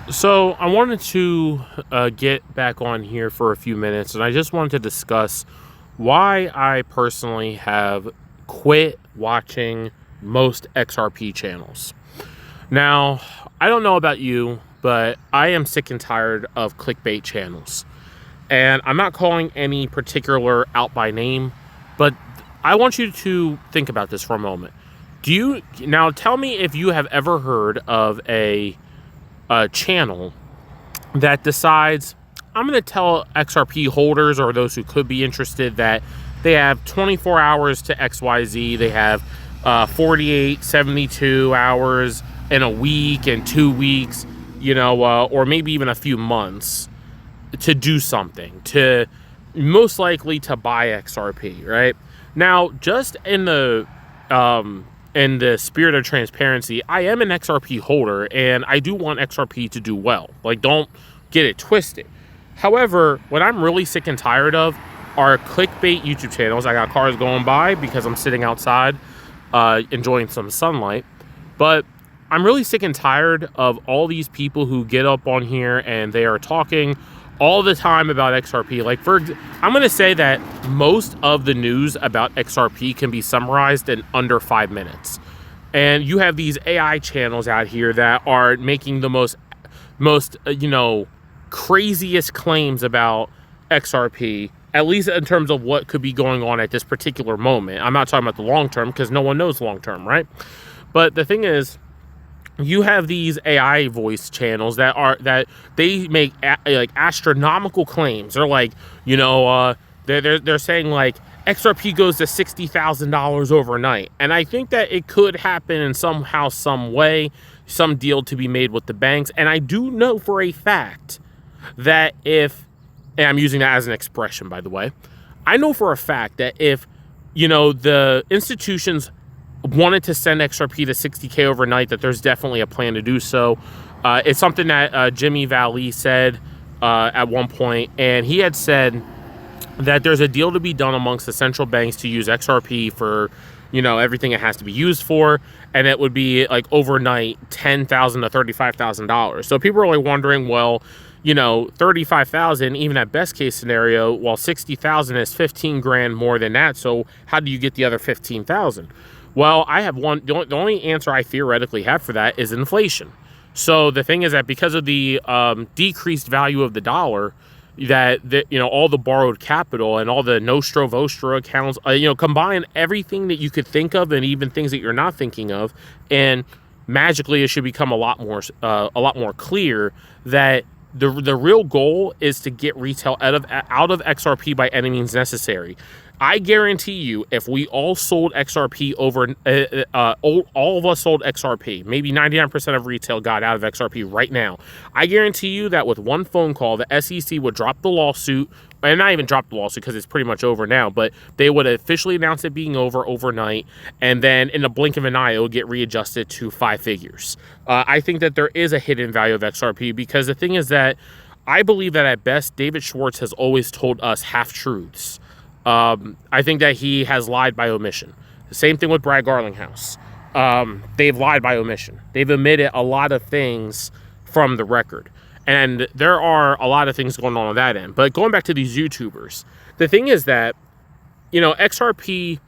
So I wanted to get back on here for a few minutes, and I just wanted to discuss why I personally have quit watching most XRP channels. Now, I don't know about you, but I am sick and tired of clickbait channels. And I'm not calling any particular out by name, but I want you to think about this for a moment. Now tell me if you have ever heard of a channel that decides, I'm going to tell XRP holders or those who could be interested that they have 24 hours to XYZ. They have 48, 72 hours in a week and 2 weeks, or maybe even a few months to do something, to most likely to buy XRP, right? Now, just in the spirit of transparency, I am an XRP holder and I do want XRP to do well. Like, don't get it twisted. However, what I'm really sick and tired of are clickbait YouTube channels. I got cars going by because I'm sitting outside enjoying some sunlight. But I'm really sick and tired of all these people who get up on here and they are talking all the time about XRP. I'm going to say that most of the news about XRP can be summarized in under 5 minutes. And you have these AI channels out here that are making the most craziest claims about XRP, at least in terms of what could be going on at this particular moment. I'm not talking about the long term because no one knows long term, right? But the thing is, you have these AI voice channels that they make astronomical claims. They're like, they're saying like XRP goes to $60,000 overnight, and I think that it could happen in somehow, some way, some deal to be made with the banks. And I do know for a fact that and I'm using that as an expression, by the way, I know for a fact that if the institutions wanted to send XRP to 60K overnight, that there's definitely a plan to do so. It's something that Jimmy Valley said at one point, and he had said that there's a deal to be done amongst the central banks to use XRP for everything it has to be used for, and it would be like overnight $10,000 to $35,000. So people are like wondering, well, 35,000, even at best case scenario, while 60,000 is 15 grand more than that. So how do you get the other 15,000? Well, I have one. The only answer I theoretically have for that is inflation. So the thing is that because of the decreased value of the dollar, that all the borrowed capital and all the Nostro Vostro accounts, combine everything that you could think of and even things that you're not thinking of, and magically it should become a lot more clear that the real goal is to get retail out of XRP by any means necessary. I guarantee you, if we all sold XRP all of us sold XRP, maybe 99% of retail got out of XRP right now. I guarantee you that with one phone call, the SEC would drop the lawsuit, and not even drop the lawsuit because it's pretty much over now, but they would officially announce it being over overnight, and then in the blink of an eye, it will get readjusted to 5 figures. I think that there is a hidden value of XRP because the thing is that I believe that at best, David Schwartz has always told us half-truths. I think that he has lied by omission. The same thing with Brad Garlinghouse. They've lied by omission. They've omitted a lot of things from the record. And there are a lot of things going on that end. But going back to these YouTubers, the thing is that, XRP,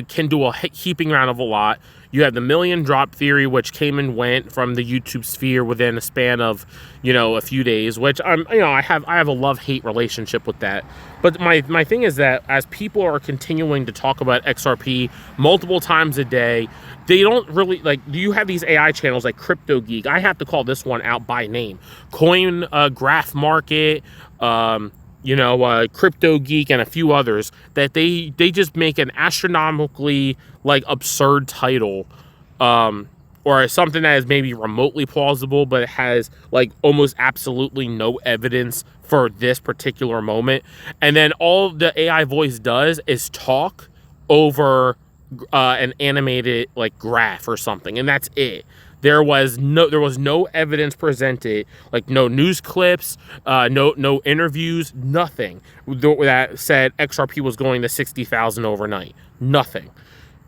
can do a heaping around of a lot. You have the million drop theory, which came and went from the YouTube sphere within a span of, a few days, which I have a love-hate relationship with that. But my thing is that as people are continuing to talk about XRP multiple times a day, they don't really you have these AI channels like Crypto Geek. I have to call this one out by name. Coin Graph Market, Crypto Geek, and a few others that they just make an astronomically absurd title, or something that is maybe remotely plausible, but it has almost absolutely no evidence for this particular moment. And then all the AI voice does is talk over an animated graph or something, and that's it. There was no evidence presented, no news clips, no interviews, nothing that said XRP was going to 60,000 overnight. Nothing.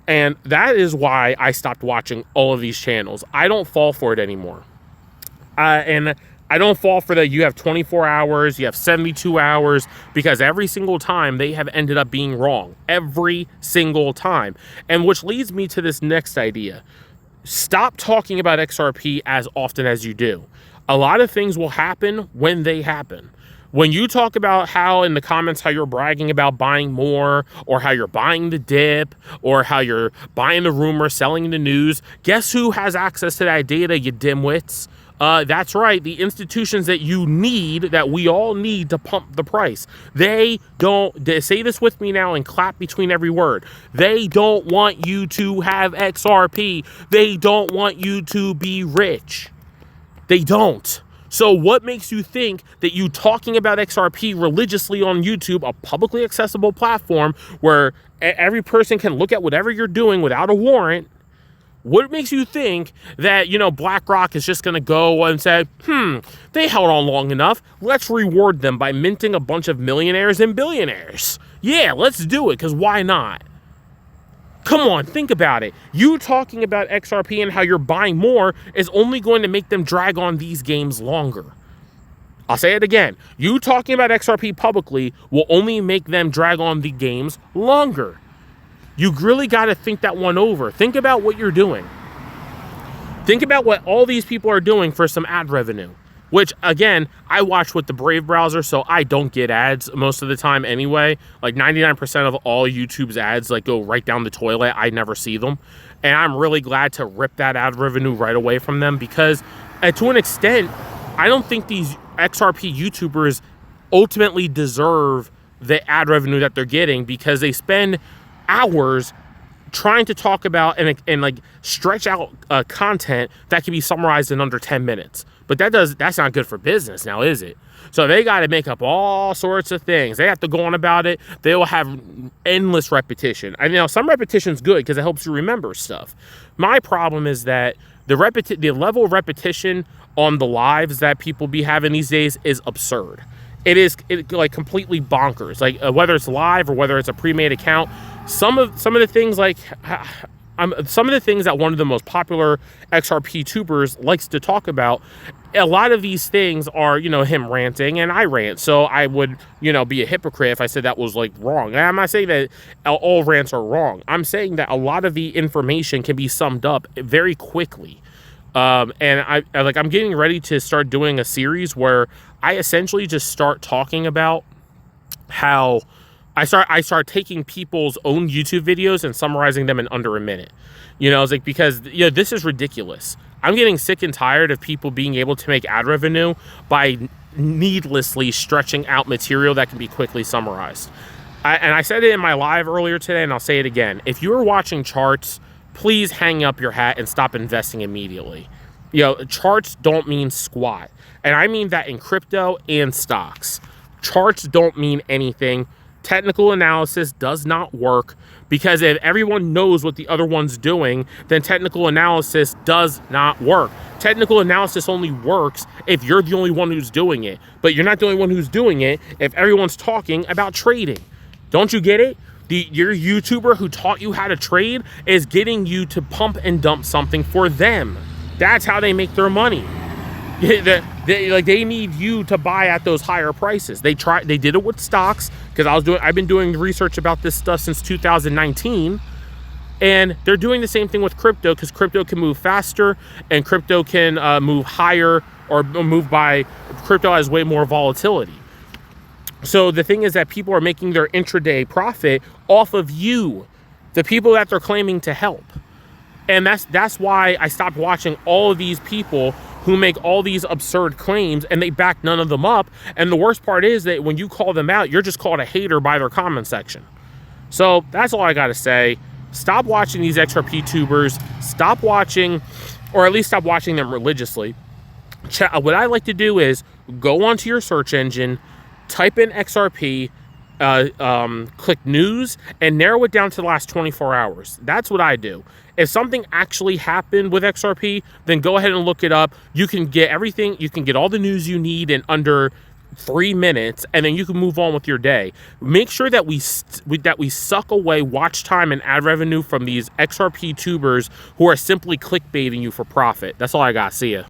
And that is why I stopped watching all of these channels. I don't fall for it anymore. And I don't fall for that. You have 24 hours, you have 72 hours, because every single time they have ended up being wrong. Every single time. And which leads me to this next idea. Stop talking about XRP as often as you do. A lot of things will happen when they happen. When you talk about how in the comments, how you're bragging about buying more, or how you're buying the dip, or how you're buying the rumor, selling the news, guess who has access to that data, you dimwits? That's right, the institutions that you need, that we all need to pump the price. They say this with me now and clap between every word. They don't want you to have XRP. They don't want you to be rich. They don't. So what makes you think that you talking about XRP religiously on YouTube, a publicly accessible platform where every person can look at whatever you're doing without a warrant, what makes you think that, BlackRock is just going to go and say, they held on long enough. Let's reward them by minting a bunch of millionaires and billionaires. Yeah, let's do it, because why not? Come on, think about it. You talking about XRP and how you're buying more is only going to make them drag on these games longer. I'll say it again. You talking about XRP publicly will only make them drag on the games longer. You really got to think that one over. Think about what you're doing. Think about what all these people are doing for some ad revenue, which, again, I watch with the Brave browser, so I don't get ads most of the time anyway. Like 99% of all YouTube's ads go right down the toilet. I never see them. And I'm really glad to rip that ad revenue right away from them, because to an extent, I don't think these XRP YouTubers ultimately deserve the ad revenue that they're getting, because they spend hours trying to talk about and stretch out content that can be summarized in under 10 minutes. But that's not good for business now, is it? So they got to make up all sorts of things. They have to go on about it. They will have endless repetition. I know some repetition's good because it helps you remember stuff. My problem is that the level of repetition on the lives that people be having these days is absurd. It's completely bonkers. Whether it's live or whether it's a pre-made account, some of the things some of the things that one of the most popular XRP tubers likes to talk about, a lot of these things are, him ranting, and I rant. So I would, be a hypocrite if I said that was wrong. And I'm not saying that all rants are wrong. I'm saying that a lot of the information can be summed up very quickly. And I'm getting ready to start doing a series where I essentially just start talking about how I start taking people's own YouTube videos and summarizing them in under a minute. Because this is ridiculous. I'm getting sick and tired of people being able to make ad revenue by needlessly stretching out material that can be quickly summarized. I said it in my live earlier today, and I'll say it again. If you are watching charts, please hang up your hat and stop investing immediately. Charts don't mean squat. And I mean that in crypto and stocks. Charts don't mean anything. Technical analysis does not work, because if everyone knows what the other one's doing, then technical analysis does not work. Technical analysis only works if you're the only one who's doing it, but you're not the only one who's doing it if everyone's talking about trading. Don't you get it? Your YouTuber who taught you how to trade is getting you to pump and dump something for them. That's how they make their money. They need you to buy at those higher prices. They did it with stocks, because I've been doing research about this stuff since 2019, and they're doing the same thing with crypto, because crypto can move faster and crypto can move higher, or crypto has way more volatility. So the thing is that people are making their intraday profit off of you, the people that they're claiming to help. And that's why I stopped watching all of these people who make all these absurd claims and they back none of them up. And the worst part is that when you call them out, you're just called a hater by their comment section. So that's all I got to say. Stop watching these XRP tubers. Stop watching, or at least stop watching them religiously. What I like to do is go onto your search engine, type in XRP, click news, and narrow it down to the last 24 hours. That's what I do. If something actually happened with XRP, then go ahead and look it up. You can get everything. You can get all the news you need in under 3 minutes, and then you can move on with your day. Make sure that we suck away watch time and ad revenue from these XRP tubers who are simply clickbaiting you for profit. That's all I got. See ya.